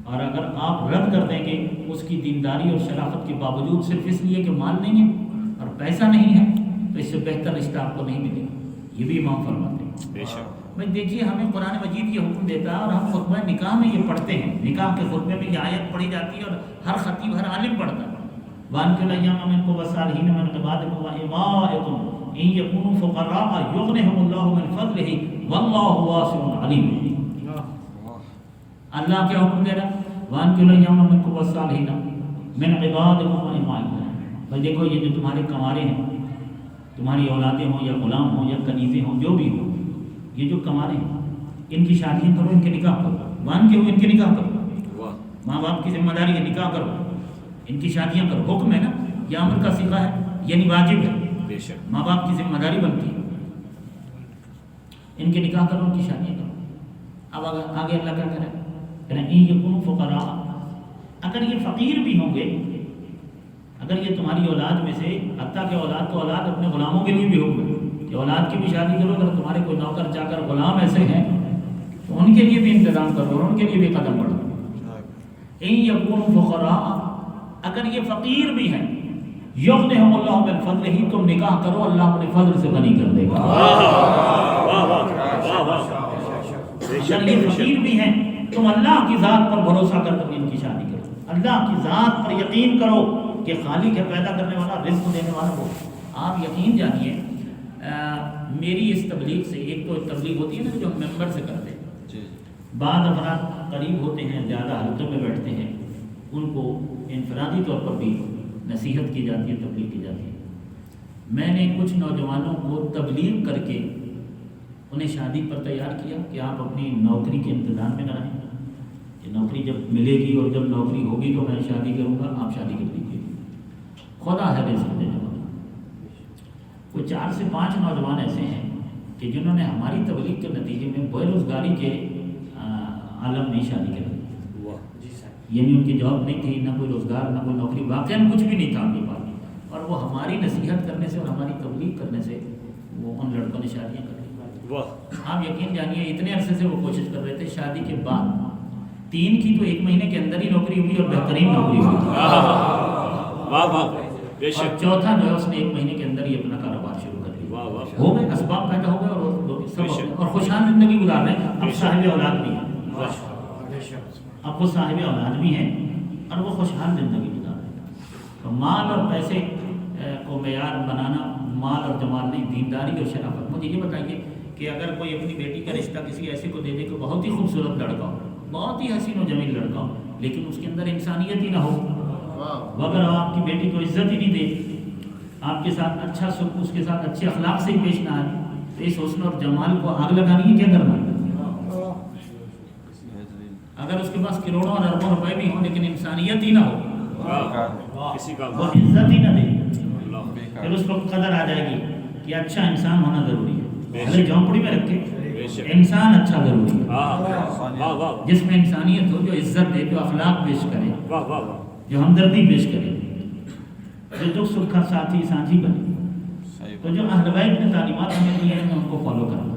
اور اگر آپ رد کر دیں گے اس کی دینداری اور شرافت کے باوجود صرف اس لیے کہ مال نہیں ہے اور پیسہ نہیں ہے، تو اس سے بہتر رشتہ آپ کو نہیں ملے گا. یہ بھی امام فرماتے ہیں. بھائی دیکھیے ہمیں قرآن مجید یہ حکم دیتا ہے اور ہم خطبہ نکاح میں یہ پڑھتے ہیں، نکاح کے خطبے میں یہ آیت پڑھی جاتی ہے اور ہر خطیب ہر عالم پڑھتا ہے. وَأَنكِحُوا الْأَيَامَ مِنكُمْ وَالصَّالِحِينَ مِنْ عِبَادِكُمْ وَإِمَائِكُمْ إِنْ يَكُونُوا فُقَرَاءَ يُغْنِهُمُ اللَّهُ مِنْ فَضْلِهِ وَاللَّهُ وَاسِعٌ عَلِيمٌ. اللہ کیا حکم دے رہا ہے؟ وَأَنكِحُوا الْأَيَامَ مِنْكُمْ وَالصَّالِحِينَ مِنْ عِبَادِكُمْ وَإِمَائِكُمْ. بھائی دیکھو یہ جو تمہارے کنوارے ہیں، تمہاری اولادیں ہوں یا غلام ہوں یا کنیزیں ہوں، جو بھی ہوں، یہ جو کنوارے ہیں ان کی شادیاں کرو، ان کے نکاح کرو. مان کے ہو ان کے نکاح کرو، ماں باپ کی ذمہ داری ہے نکاح کرو، ان کی شادیاں کرو. حکم ہے نا، یہ امر کا صیغہ ہے، یعنی واجب ہے، ماں باپ کی ذمہ داری بنتی ہے. ان کے نکاح کرو، ان کی شادیاں کرو. اب آگے اللہ کیا کرے؟ ان یکونوا فقراء، اگر یہ فقیر بھی ہوں گے، اگر یہ تمہاری اولاد میں سے، حتیٰ کہ اولاد تو اولاد، اپنے غلاموں کے لیے بھی حکم ہے کہ اولاد کی بھی شادی کرو. اگر تمہارے کوئی نوکر چاکر غلام ایسے ہیں تو ان کے لیے بھی انتظام کرو اور ان کے لیے بھی قدم بڑھو. ان یکونوا فقراء، اگر یہ فقیر بھی ہیں، یغنہم اللہ من فضلہ، تم نکاح کرو، اللہ اپنے فضل سے غنی کر دے گا. اگر یہ فقیر بھی ہیں، تم اللہ کی ذات پر بھروسہ کر کر ان کی شادی کرو، اللہ کی ذات پر یقین کرو کہ خالق ہے، پیدا کرنے والا، رزق دینے والا وہ. آپ یقین جانیے میری اس تبلیغ سے، ایک تو تبلیغ ہوتی ہے نا جو ہم ممبر سے کرتے ہیں، بعض افراد قریب ہوتے ہیں، زیادہ حلقے میں بیٹھتے ہیں، ان کو انفرادی طور پر بھی نصیحت کی جاتی ہے، تبلیغ کی جاتی ہے. میں نے کچھ نوجوانوں کو تبلیغ کر کے انہیں شادی پر تیار کیا کہ آپ اپنی نوکری کے انتظار میں نہ رہیں، کہ نوکری جب ملے گی اور جب نوکری ہوگی تو میں شادی کروں گا، آپ شادی کر لیجیے، خدا ہے رزق دینے والا۔ کوئی 4 سے 5 نوجوان ایسے ہیں کہ جنہوں نے ہماری تبلیغ کے نتیجے میں بے روزگاری کے عالم میں شادی کر لی، یعنی ان کی جاب نہیں تھی، نہ کوئی روزگار، نہ کوئی نوکری، واقعاً کچھ بھی نہیں تھا ان کے پاس، اور وہ ہماری نصیحت کرنے سے اور ہماری تبلیغ کرنے سے وہ ان لڑکوں نے شادیاں کر لی۔ آپ یقین جانیے اتنے عرصے سے وہ کوشش کر رہے تھے، شادی کے بعد 3 کی تو 1 مہینے کے اندر ہی نوکری ہوئی اور بہترین نوکری ہوئی، اور چوتھا جو ہے اس نے 1 مہینے کے اندر ہی اپنا کاروبار شروع کر لیا، ہو گئے، اسباب پیدا ہو گئے اور سب اور خوشحال زندگی گزار رہے ہیں۔ اب صاحب اولاد بھی ہیں، اب وہ صاحب اولاد بھی ہیں اور وہ خوشحال زندگی گزار رہے ہیں۔ تو مال اور پیسے کو معیار بنانا مال اور جمال نہیں، دینداری اور شرافت۔ مجھے یہ بتائیے کہ اگر کوئی اپنی بیٹی کا رشتہ کسی ایسے کو دے دے کہ بہت ہی خوبصورت لڑکا ہو، بہت ہی حسین و جمیل لڑکا ہو، لیکن اس کے اندر انسانیت ہی نہ ہو، اگر آپ کی بیٹی کو عزت ہی نہیں دے، آپ کے ساتھ اچھا سلوک، اس کے ساتھ اچھے اخلاق سے ہی پیش نہ آئے، تو اس حسن اور جمال کو آگ لگانی ہے کیا کرنا؟ اگر اس کے پاس کروڑوں اور اربوں روپے بھی ہوں لیکن انسانیت ہی نہ ہو، وہ عزت ہی نہ دے، پھر اس وقت قدر آ جائے گی کہ اچھا انسان ہونا ضروری ہے، بھلے جھونپڑی میں رکھے انسان اچھا ضروری ہے، جس میں انسانیت ہو، جو عزت دے، جو اخلاق پیش کرے، جو ہمدردی پیش کرے، جو دکھ سکھ کا ساتھی سانجھی بنے۔ تو جو اہل بیت نے تعلیمات ہمیں دی ہیں ان کو فالو کرنا۔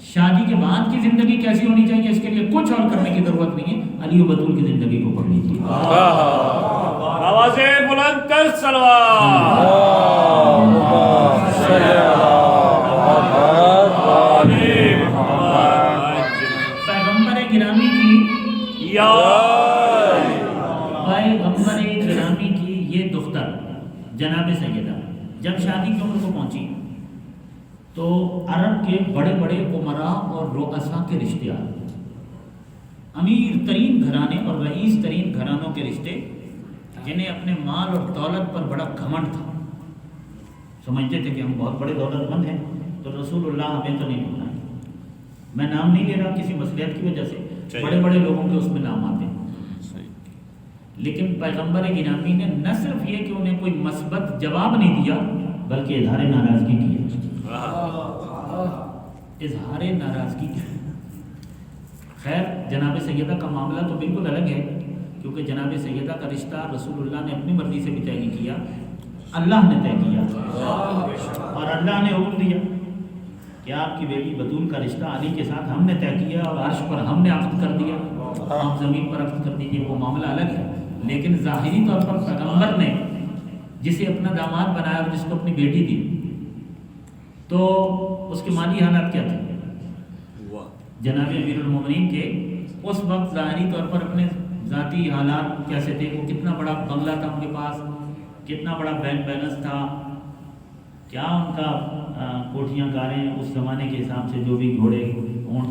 شادی کے بعد کی زندگی کیسی ہونی چاہیے، اس کے لیے کچھ اور کرنے کی ضرورت نہیں ہے، علی و بطول کی زندگی کو پڑھ لیجیے۔ آوازیں بلند کر صلوات۔ پیغمبر گرامی کی یہ دختر جناب سیدہ جب شادی کی عمر کو پہنچی تو عرب کے بڑے بڑے امراء اور رؤساء کے رشتے آئے، امیر ترین گھرانے اور رئیس ترین گھرانوں کے رشتے، جنہیں اپنے مال اور دولت پر بڑا گھمنڈ تھا، سمجھتے تھے کہ ہم بہت بڑے دولت مند ہیں تو رسول اللہ ہمیں تو نہیں بنائے۔ میں نام نہیں لے رہا کسی مصلحت کی وجہ سے، بڑے بڑے لوگوں کے اس میں نام آتے ہیں، لیکن پیغمبر گرامی نے نہ صرف یہ کہ انہیں کوئی مثبت جواب نہیں دیا بلکہ اظہار ناراضگی کیا، اظہار ناراضگی کی۔ خیر جناب سیدہ کا معاملہ تو بالکل الگ ہے، کیونکہ جناب سیدہ کا رشتہ رسول اللہ نے اپنی مرضی سے بھی طے نہیں کیا، اللہ نے طے کیا، اور اللہ نے حکم دیا کہ آپ کی بیٹی بطول کا رشتہ علی کے ساتھ ہم نے طے کیا اور عرش پر ہم نے عقد کر دیا، آپ زمین پر عقد کر دیجیے۔ وہ معاملہ الگ ہے، لیکن ظاہری طور پر پیغمبر نے جسے اپنا داماد بنایا اور جس کو اپنی بیٹی دی تو اس کے مالی حالات کیا تھے؟ جناب امیر المومنین کے اس وقت ظاہری طور پر اپنے ذاتی حالات کیسے تھے، وہ کتنا بڑا بنگلہ تھا ان کے پاس، کتنا بڑا بینک بیلنس تھا، کیا ان کا کوٹھیاں کاریں اس زمانے کے حساب سے جو بھی گھوڑے اونٹ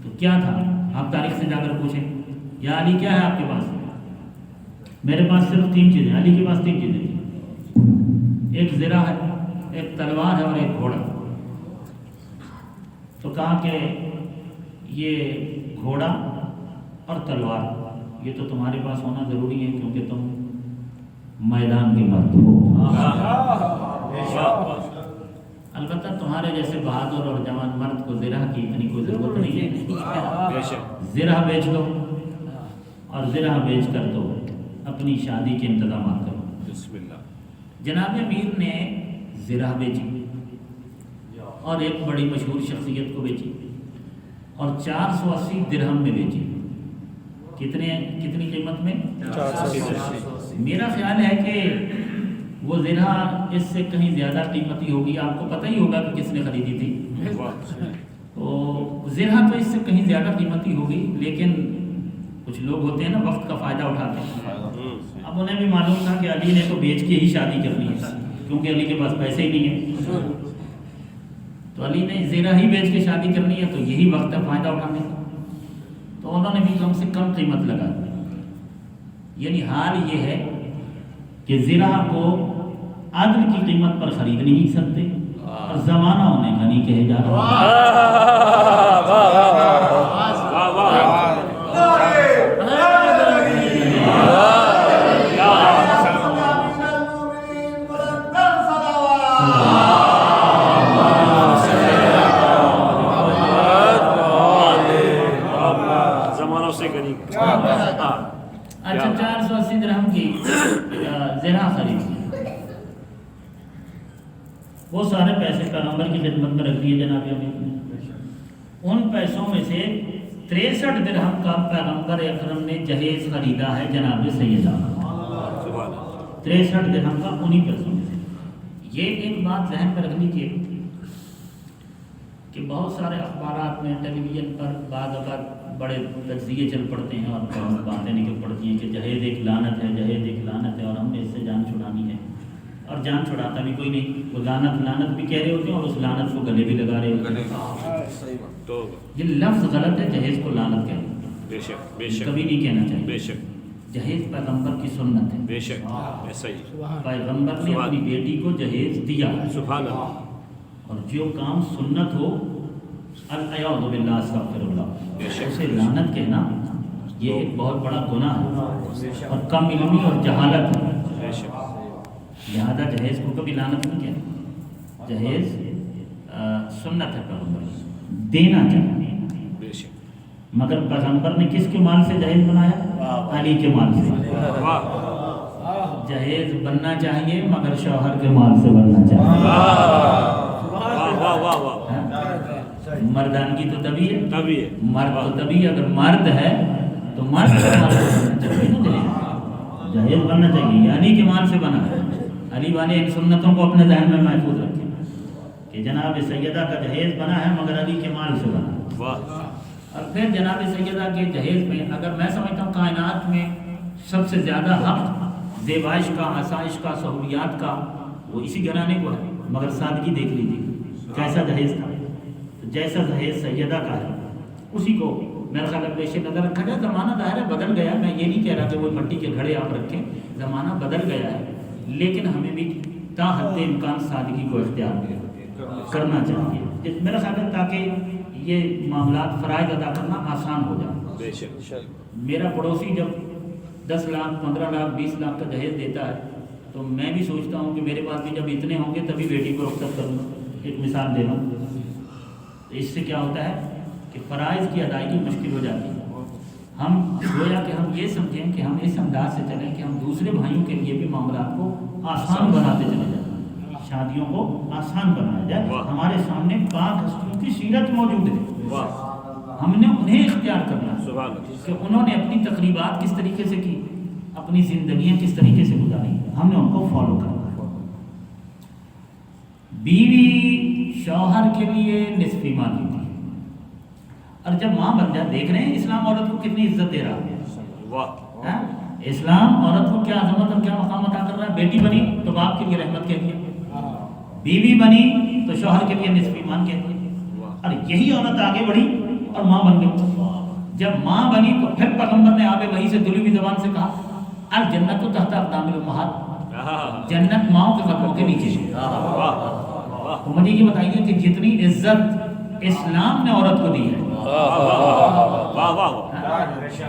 تو کیا تھا، آپ تاریخ سے جا کر پوچھیں، یا علی کیا ہے آپ کے پاس؟ میرے پاس صرف 3 چیزیں، علی کے پاس 3 چیزیں تھیں، ایک زرہ ہے، ایک تلوار ہے اور ایک گھوڑا۔ تو کہا کہ یہ گھوڑا اور تلوار یہ تو تمہارے پاس ہونا ضروری ہے کیونکہ تم میدان کے مرد ہو، البتہ تمہارے جیسے بہادر اور جوان مرد کو زرہ کی اتنی کوئی ضرورت نہیں ہے، زرہ بیچ دو اور زرہ بیچ کر دو اپنی شادی کے انتظامات کرو۔ جناب امیر نے زرہ بیچی اور ایک بڑی مشہور شخصیت کو بیچی اور 480 درہم میں بیچی۔ کتنی قیمت میں؟ 480۔ میرا خیال ہے کہ وہ زرہ اس سے کہیں زیادہ قیمتی ہوگی، آپ کو پتہ ہی ہوگا کہ کس نے خریدی تھی، تو زرہ تو اس سے کہیں زیادہ قیمتی ہوگی، لیکن کچھ لوگ ہوتے ہیں نا وقت کا فائدہ اٹھاتے ہیں، اب انہیں بھی معلوم تھا کہ علی نے تو بیچ کے ہی شادی کرنی ہے کیونکہ علی کے پاس پیسے ہی نہیں ہیں، تو علی نے زرہ ہی بیچ کے شادی کرنی ہے تو یہی وقت ہے فائدہ اٹھانے کا، تو انہوں نے بھی کم سے کم قیمت لگا دی۔ یعنی حال یہ ہے کہ زرہ کو عدل کی قیمت پر خرید نہیں سکتے اور زمانہ انہیں غنی کہے جا رہا ہے. اچھا 480 درہم کی زرہ خرید. وہ سارے پیسے پیغمبر کی خدمت میں رکھ دیے جناب امیر نے. ان پیسوں میں سے 63 درہم کا پیغمبر اکرم نے جہیز خریدا ہے جناب سیدہ. 63 درہم کا انہی پیسوں میں سے. یہ ایک بات ذہن میں رکھ لیجیے کہ بہت سارے اخبارات میں ٹیلی ویژن پر بعض اوقات بڑے تجزیے چل پڑتے ہیں اور باتیں نکل پڑتی ہیں کہ جہیز ایک لعنت ہے، جہیز ایک لعنت ہے اور ہم نے اس سے جان چھڑانی ہے. اور جان چھڑاتا بھی کوئی نہیں. وہ لعنت بھی کہہ رہے ہوتے ہیں اور اس لعنت کو گلے بھی لگا رہے ہوتے ہیں. یہ لفظ غلط ہے، جہیز کو لعنت کہنا کبھی نہیں کہنا چاہیے. جہیز پیغمبر کی سنت ہے. پیغمبر نے اپنی بیٹی کو جہیز دیا. اور جو کام سنت ہو الاعوذ باللہ استغفر اللہ اسے لعنت کہنا یہ ایک بہت بڑا گناہ ہے اور کم علمی اور جہالت ہے. لہذا جہیز کو کبھی لعنت نہیں کہنا. جہیز سنت ہے پیغمبر دینا چاہیے. مگر پیغمبر نے کس کے مال سے جہیز بنایا؟ علی کے مال سے. جہیز بننا چاہیے مگر شوہر کے مال سے بننا چاہیے. مردانگی تو تبھی ہے، مرد تو تبھی. اگر مرد ہے تو مرد کے مال سے بننا چاہیے نا. جہیز بننا چاہیے. یہ علی کے مال سے بنا ہے. علی والے ان سنتوں کو اپنے ذہن میں محفوظ رکھیں کہ جناب سیدہ کا جہیز بنا ہے مگر علی کے مال سے بنا ہے. اور پھر جناب سیدہ کے جہیز میں اگر میں سمجھتا ہوں کائنات میں سب سے زیادہ حق زیبائش کا، آسائش کا، سہولیات کا وہ اسی گھرانے کو ہے. مگر سادگی دیکھ لیجیے کیسا جہیز تھا. جیسا جہیز سیدہ کا ہے اسی کو میرا خیال ہے پیش نظر رکھا جائے. زمانہ ظاہر ہے بدل گیا. میں یہ نہیں کہہ رہا کہ وہ مٹی کے گھڑے آپ رکھیں. زمانہ بدل گیا ہے لیکن ہمیں بھی تا حد امکان سادگی کو اختیار کرنا چاہیے. میرا خیال ہے تاکہ یہ معاملات فرائض ادا کرنا آسان ہو جائے. میرا پڑوسی جب 10 لاکھ 15 لاکھ 20 لاکھ کا جہیز دیتا ہے تو میں بھی سوچتا ہوں کہ میرے پاس بھی جب اتنے ہوں گے تبھی بیٹی کو رخصت کروں. ایک مثال دے رہا ہوں. اس سے کیا ہوتا ہے کہ فرائض کی ادائیگی مشکل ہو جاتی ہے. ہم گویا کہ ہم یہ سمجھیں کہ ہم اس انداز سے چلیں کہ ہم دوسرے بھائیوں کے لیے بھی معاملات کو آسان بناتے چلے جائیں. شادیوں کو آسان بنایا جائے. ہمارے سامنے پاک ہستیوں کی سیرت موجود ہے. ہم نے انہیں اختیار کرنا ہے کہ انہوں نے اپنی تقریبات کس طریقے سے کی، اپنی زندگیاں کس طریقے سے گزاری. ہم نے ان کو فالو کرنا ہے. بیوی شوہر کے لیے نصف ایمان ہوتی ہے. اور جب ماں بن جائے، دیکھ رہے ہیں اسلام عورت کو کتنی عزت دے رہا ہے. اسلام عورت کو کیا عظمت اور کیا مقام عطا کر رہا ہے. بیٹی بنی تو باپ کے لیے رحمت کہتی ہے، بیوی بنی تو شوہر کے لیے نصف ایمان کہتی ہے. اور یہی عورت آگے بڑھی اور ماں بن گئی. جب ماں بنی تو پھر پیغمبر نے آب وحی سے دلوی زبان سے کہا الجنت تحت اقدام الامہات، جنت ماؤں کے قدموں کے نیچے. تو مجھے یہ بتائیے کہ جتنی عزت اسلام نے عورت کو دی ہے،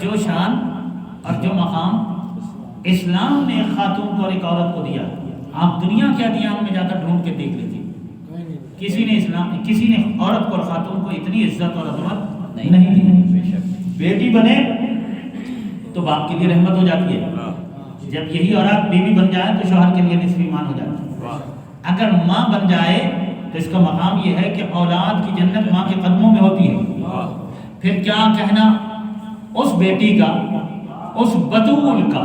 جو شان اور جو مقام اسلام نے ایک خاتون کو اور ایک عورت کو دیا، آپ دنیا کے ادیان میں جا کر ڈھونڈ کے دیکھ لیجیے. کسی نے عورت کو اور خاتون کو اتنی عزت اور عظمت نہیں دی. بیٹی بنے تو باپ کے لیے رحمت ہو جاتی ہے. جب یہی عورت بیوی بن جائے تو شوہر کے لیے نصف ایمان ہو جاتی ہے. اگر ماں بن جائے تو اس کا مقام یہ ہے کہ اولاد کی جنت ماں کے قدموں میں ہوتی ہے. پھر کیا کہنا اس بیٹی کا، اس بطول کا،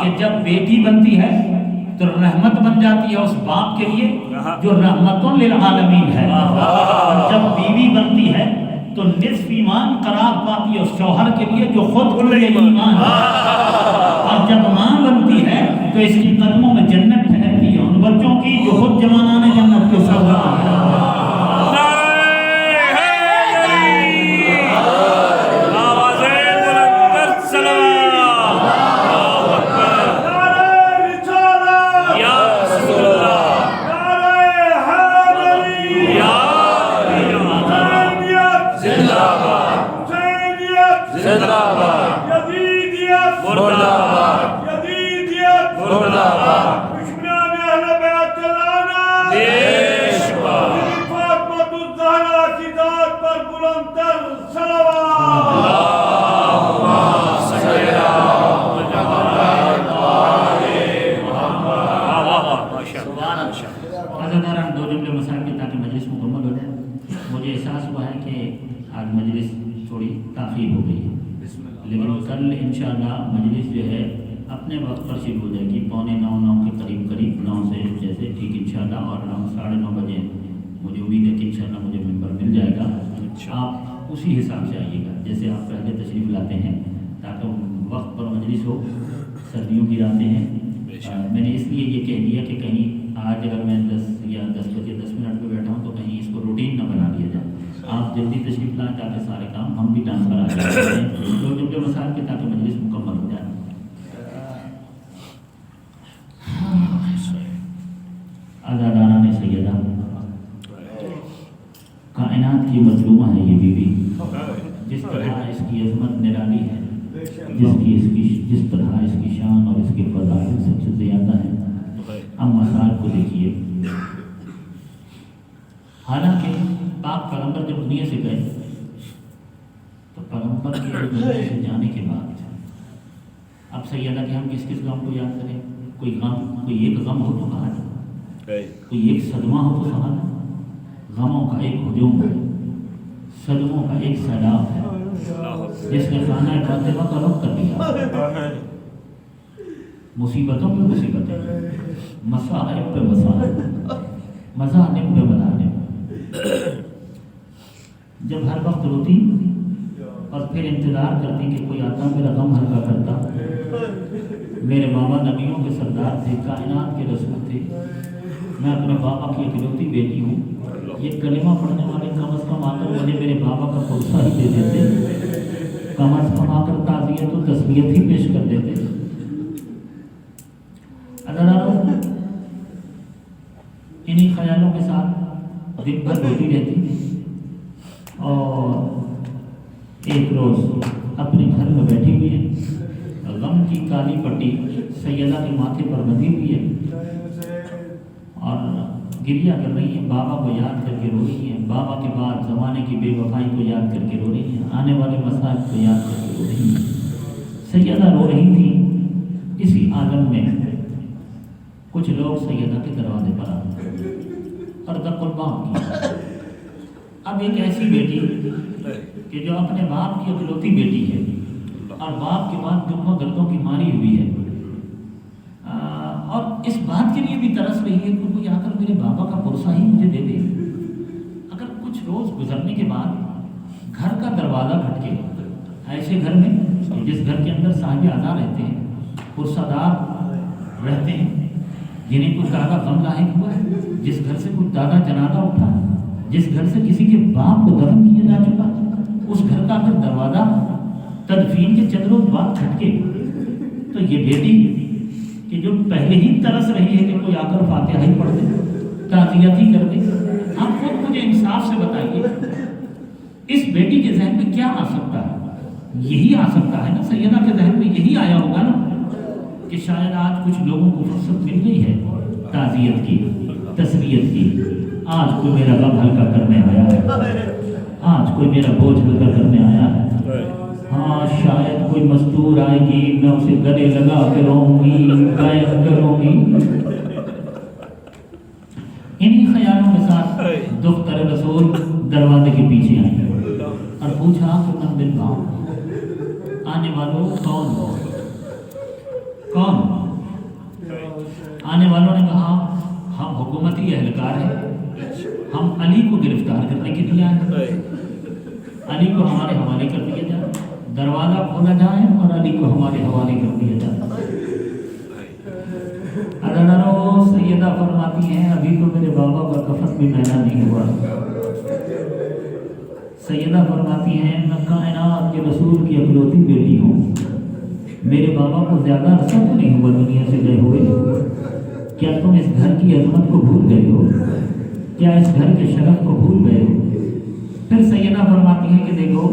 کہ جب بیٹی بنتی ہے تو رحمت بن جاتی ہے اس باپ کے لیے جو رحمتٌ للعالمین ہے. اور جب بیوی بنتی ہے تو نصف ایمان قرار پاتی ہے اس شوہر کے لیے جو خود کل ایمان ہے. اور جب ماں بنتی ہے تو اس کی قدموں میں جنت ٹھہرتی ہے، ان بچوں کی جو خود جوانان جنت کے سردار ہیں. زندہ باد یزیدیت مردہ باد یزیدیت مردہ باد دشمنان اہل بیت چلانا دیش باد فاطمہ الزہرا کی ذات پر بلندتر صلوات عزاداران دو جملے مسائل کے تاکہ مجلس مکمل ہو جائے. مجھے احساس ہوا ہے کہ آج مجلس تھوڑی تاخیر ہو گئی ہے، لیکن کل انشاءاللہ مجلس جو ہے اپنے وقت پر شروع ہو جائے گی، 8:45 کے قریب 9 سے جیسے ٹھیک انشاءاللہ، اور 9:30 بجے مجھے امید ہے کہ انشاءاللہ مجھے ممبر مل جائے گا. آپ اسی حساب سے آئیے گا جیسے آپ پہلے تشریف لاتے ہیں، تاکہ وقت پر مجلس ہو. سردیوں کی راتیں ہیں، میں نے اس لیے یہ کہہ دیا کہ کہیں آج اگر میں 10 یا 10 بجے 10 منٹ پہ بیٹھا ہوں تو کہیں اس کو روٹین نہ بنا دیا جائے. آپ جلدی تشریف لائیں تاکہ سارے کام ہم بھی ٹائم پر آ جائیں. دو جملے مسائل کے تاکہ مجلس مکمل ہو جائے. عزاداران سیدہ، کائنات کی مظلومہ ہے یہ بیوی، جس طرح اس کی عظمت نرالی ہے، جس طرح اس کی شان اور اس کے فضائل سب سے زیادہ ہے. اب مسائل کو دیکھیے. حالانکہ پاک پیغمبر جب دنیا سے گئے تو پیغمبر کے دنیا سے جانے کے بعد اب سیدہ کہ ہم کس کس غم کو یاد کریں؟ کوئی ایک غم ہو تو کہا جائے، کوئی ایک صدمہ ہو تو کہا جائے. غموں کا ایک ہجوم ہے، صدموں کا ایک سیلاب ہے جس نے خانہ فاطمہ کا رخ کر دیا. مصیبتوں پہ مصیبتیں، مصائب پہ مصائب، مظالم پہ مظالم. جب ہر وقت روتی اور پھر انتظار کرتی کہ کوئی آتا میرا غم ہلکا کرتا. میرے بابا نبیوں کے سردار تھے، کائنات کے رسول تھے، میں اپنے بابا کی اکلوتی بیٹی ہوں. یہ کلمہ پڑھنے والے کم از کم آ کر مجھے میرے بابا کا پرسہ ہی دے دیتے، کم از کم آ کر تعزیت و تسلیت ہی پیش کر دیتے. انہی خیالوں کے ساتھ دن بھر روتی رہتی. اور ایک روز اپنے گھر میں بیٹھی ہوئی ہے، غم کی کالی پٹی سیدہ کے ماتھے پر بندھی ہوئی ہے اور گریہ کر رہی ہیں. بابا کو یاد کر کے رو رہی ہیں، بابا کے بعد زمانے کی بے وفائی کو یاد کر کے رو رہی ہیں، آنے والے مسائل کو یاد کر کے رو رہی ہیں. سیدہ رو رہی تھی. اسی عالم میں کچھ لوگ سیدہ کے دروازے پر آئے اور دق الباب کی. اب ایک ایسی بیٹی کہ جو اپنے باپ کی اکلوتی بیٹی ہے اور باپ کے بعد دکھوں دردوں کی ماری ہوئی ہے، اور اس بات کے لیے بھی ترس رہی ہے کہ کوئی آ کر میرے بابا کا پرسہ ہی مجھے دے دے. اگر کچھ روز گزرنے کے بعد گھر کا دروازہ کھٹکے، ایسے گھر میں جس گھر کے اندر صاحب اعضاء رہتے ہیں، پرسہ دار رہتے ہیں، جنہیں کوئی دادا غم لاحق ہوا ہے، جس گھر سے کوئی دادا جنازہ اٹھا، جس گھر سے کسی کے باپ کو دفن کیا جا چکا، اس گھر کا اگر دروازہ تدفین کے چند روز بعد کھٹکے تو یہ بیٹی کہ جو پہلے ہی ترس رہی ہے کہ کوئی آ کر فاتحہ ہی پڑھ دے، تعزیت ہی کر دے. آپ خود مجھے انصاف سے بتائیے اس بیٹی کے ذہن میں کیا آ سکتا ہے؟ یہی آ سکتا ہے نا، سیدہ کے ذہن میں یہی آیا ہوگا نا کہ شاید آج کچھ لوگوں کو فرصت مل گئی ہے تعزیت کی، تسلیت کی. آج کوئی میرا غم ہلکا کرنے آیا ہے، آج کوئی میرا بوجھ ہلکا کرنے آیا ہے. ہاں شاید کوئی مستور آئے گی، میں اسے گلے لگا کے رہوں گی، قائم کروں گی. انہی خیالوں کے ساتھ دختر رسول دروازے کے پیچھے آئے اور پوچھا کہ من بالباب، آنے والوں کون ہو؟ کون؟ آنے والوں نے کہا ہم حکومتی اہلکار ہیں، ہم علی کو گرفتار کرنے کے لیے آئے، علی کو ہمارے حوالے کر دیا جائے، دروازہ کھولا جائے اور علی کو ہمارے حوالے کر دیا جائے. سیدہ فرماتی ہیں ابھی تو میرے بابا کا کفن بھی میلا نہیں ہوا. سیدہ فرماتی ہیں میں کائنات کے رسول کی اکلوتی بیٹی ہوں، میرے بابا کو زیادہ عرصہ تو نہیں ہوا دنیا سے گئے ہوئے. کیا تم اس گھر کی عظمت کو بھول گئے ہو؟ کیا اس گھر کے شرف کو بھول گئے ہو؟ پھر سیدہ فرماتی ہیں کہ دیکھو